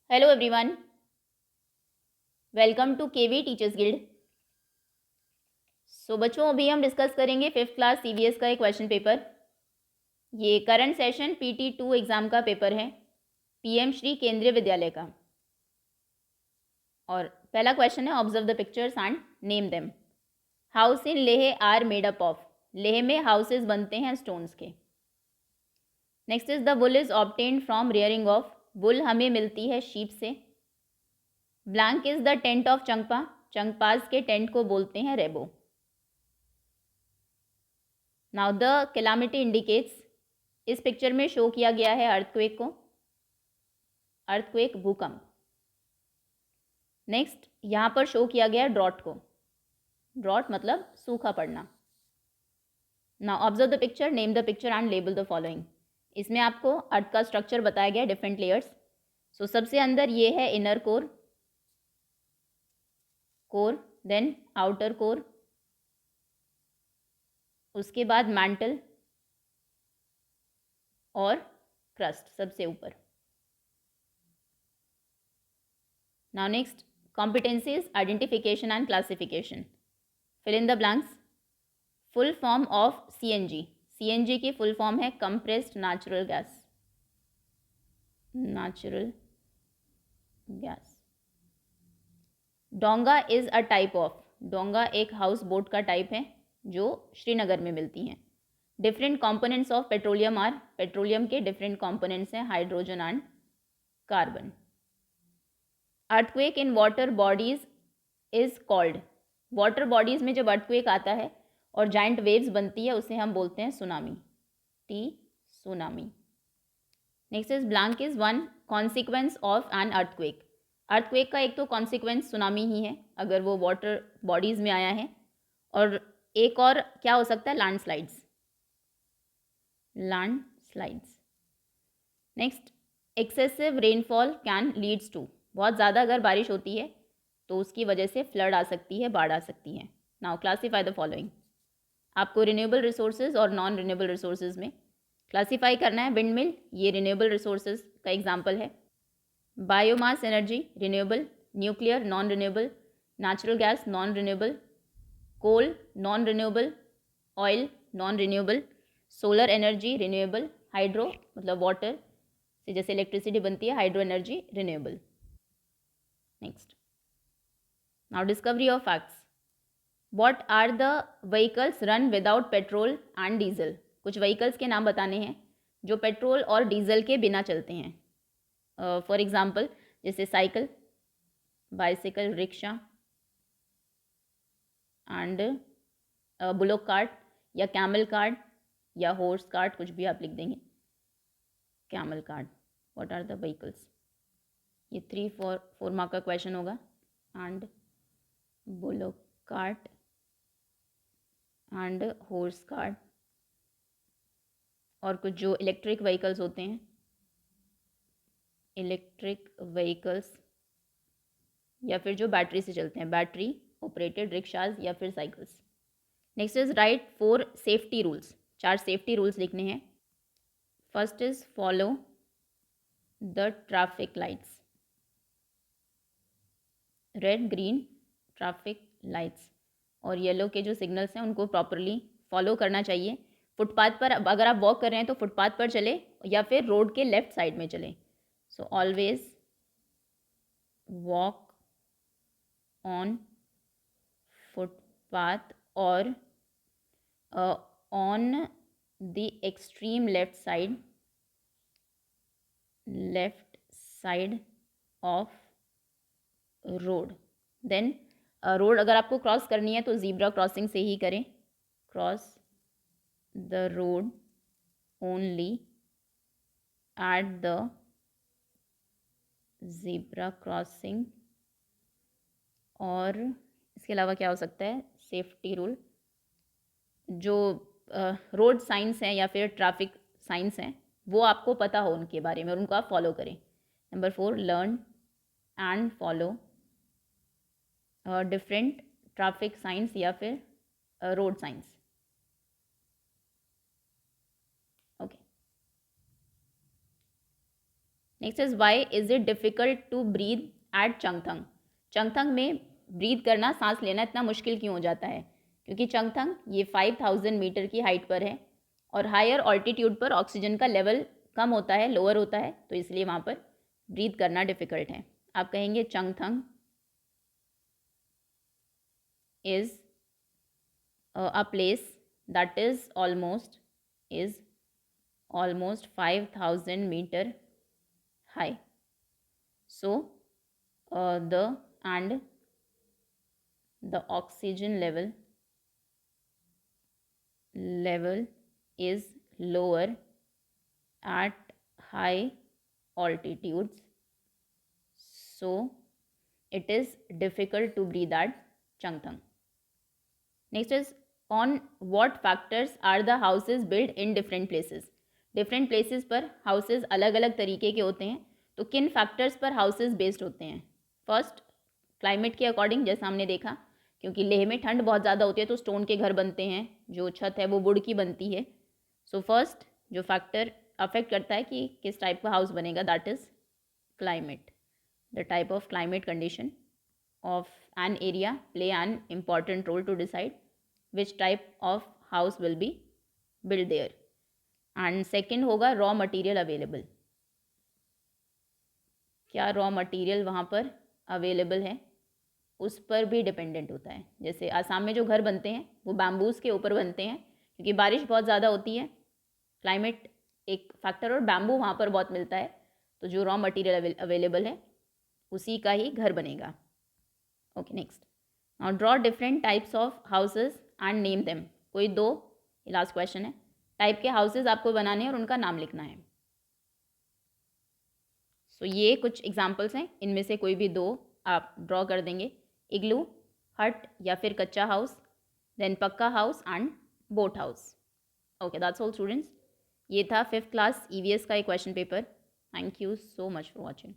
Hello everyone, welcome to KV teachers guild. So बच्चों, अभी हम डिस्कस करेंगे फिफ्थ क्लास सीवीएस का एक क्वेश्चन पेपर। ये करंट सेशन PT2 एग्ज़ाम का पेपर है, PM श्री केंद्रीय विद्यालय का। और पहला क्वेश्चन है, observe the pictures and name them. House in Leh are made up of. Leh में हाउसेज बनते हैं स्टोन्स के। Next is the wool is obtained from rearing of. Wool हमें मिलती है शीप से। Blank is the tent of Changpa. Changpas के टेंट को बोलते हैं रेबो। Now the calamity indicates. इस पिक्चर में शो किया गया है अर्थक्वेक को। अर्थक्वेक भूकंप। नेक्स्ट यहाँ पर शो किया गया ड्रॉट को। ड्रॉट मतलब सूखा पड़ना। Now observe the picture, name the picture and label the following. इसमें आपको अर्थ का स्ट्रक्चर बताया गया, डिफरेंट लेयर्स। सो सबसे अंदर ये है inner core, then outer core, उसके बाद मैंटल और क्रस्ट सबसे ऊपर। Now next, competencies, identification and classification. Fill in the blanks. Full form of CNG। CNG की फुल फॉर्म है compressed natural gas. Natural gas. Donga is a type of. Donga एक house boat का type है जो श्रीनगर में मिलती हैं। Different components of petroleum are. Petroleum के डिफरेंट कंपोनेंट्स हैं hydrogen and carbon. Earthquake in water bodies is called. Water bodies में जब अर्थक्वेक आता है और जाइंट वेव्स बनती है उसे हम बोलते हैं tsunami. Tsunami. Next is blank is one consequence of an earthquake. Earthquake का एक तो कॉन्सिक्वेंस सुनामी ही है अगर वो वाटर बॉडीज में आया है, और एक और क्या हो सकता है, landslides. Landslides. Next, excessive rainfall can leads to. बहुत ज़्यादा अगर बारिश होती है तो उसकी वजह से फ्लड आ सकती है, बाढ़ आ सकती है। Now classify the following. आपको रिन्यूएबल रिसोर्सेज और नॉन रिन्यूएबल रिसोर्सेज में क्लासीफाई करना है। विंड मिल ये रिन्यूएबल रिसोर्सेज का एग्जाम्पल है। Biomass energy renewable. Nuclear non renewable. Natural gas non renewable. Coal non renewable. Oil non renewable. Solar energy renewable. Hydro मतलब water से जैसे इलेक्ट्रिसिटी बनती है, hydro energy renewable. Next, now discovery of facts. What are the vehicles run without petrol and diesel. कुछ vehicles के नाम बताने हैं जो पेट्रोल और डीजल के बिना चलते हैं। फॉर एग्जाम्पल जैसे cycle, bicycle, rickshaw and bullock cart या कैमल कार्ट या हॉर्स कार्ट, कुछ भी आप लिख देंगे। Camel cart. What are the vehicles. ये 3-4 मार्क का क्वेश्चन होगा। And bullock cart and horse cart, और कुछ जो इलेक्ट्रिक व्हीकल्स होते हैं, इलेक्ट्रिक व्हीकल्स या फिर जो बैटरी से चलते हैं, बैटरी ऑपरेटेड रिक्शाज या फिर cycles. Next is right 4 safety rules. 4 safety rules लिखने हैं। First is follow the traffic lights. Red green traffic lights और येलो के जो सिग्नल्स हैं उनको प्रॉपरली फॉलो करना चाहिए। फुटपाथ पर अगर आप वॉक कर रहे हैं तो फुटपाथ पर चले या फिर रोड के लेफ्ट साइड में चलें। So always walk on footpath और on the extreme left side of road. Then road अगर आपको क्रॉस करनी है तो जीब्रा क्रॉसिंग से ही करें। Cross the road only at the zebra crossing. और इसके अलावा क्या हो सकता है सेफ्टी रूल, जो रोड साइंस हैं या फिर ट्रैफिक साइंस हैं वो आपको पता हो उनके बारे में और उनको आप फॉलो करें। Number 4, learn and follow different traffic signs या फिर road signs. Okay, next is why is it difficult to breathe at Changthang. Changthang में ब्रीथ करना, सांस लेना इतना मुश्किल क्यों हो जाता है? क्योंकि चंगथंग ये 5000 मीटर की हाइट पर है और हायर ऑल्टीट्यूड पर ऑक्सीजन का लेवल कम होता है, लोअर होता है, तो इसलिए वहाँ पर ब्रीथ करना डिफ़िकल्ट है। आप कहेंगे चंगथंग is a place that is almost 5000 meter high. So the oxygen level is lower at high altitudes, so it is difficult to breathe at Changthang. Next is, on what factors are the houses built in different places? Different places पर houses अलग अलग तरीके के होते हैं, तो किन factors पर हाउसेज बेस्ड होते हैं? फर्स्ट, क्लाइमेट के अकॉर्डिंग, जैसा हमने देखा, क्योंकि लेह में ठंड बहुत ज़्यादा होती है तो स्टोन के घर बनते हैं, जो छत है वो वुड की बनती है। सो फर्स्ट जो फैक्टर अफेक्ट करता है कि किस टाइप का हाउस बनेगा, that is climate. The type of climate condition of an area play an important role to decide which type of house will be built there. And second होगा raw material available, क्या raw material वहाँ पर available है, उस पर भी dependent होता है। जैसे आसाम में जो घर बनते हैं वो बैम्बूज़ के ऊपर बनते हैं, क्योंकि बारिश बहुत ज़्यादा होती है, क्लाइमेट एक फैक्टर, और बैम्बू वहाँ पर बहुत मिलता है, तो जो रॉ मटेरियल अवेलेबल है उसी का ही घर बनेगा। Okay, next, now draw different types of houses and name them. कोई दो, लास्ट क्वेश्चन है, टाइप के हाउसेज आपको बनाने हैं और उनका नाम लिखना है। सो ये कुछ एग्जांपल्स हैं, इनमें से कोई भी दो आप ड्रॉ कर देंगे, इग्लू, हट या फिर कच्चा हाउस, देन पक्का house and boat house. Okay, that's all students, ये था 5th क्लास EVS का एक question paper. Thank you so much for watching.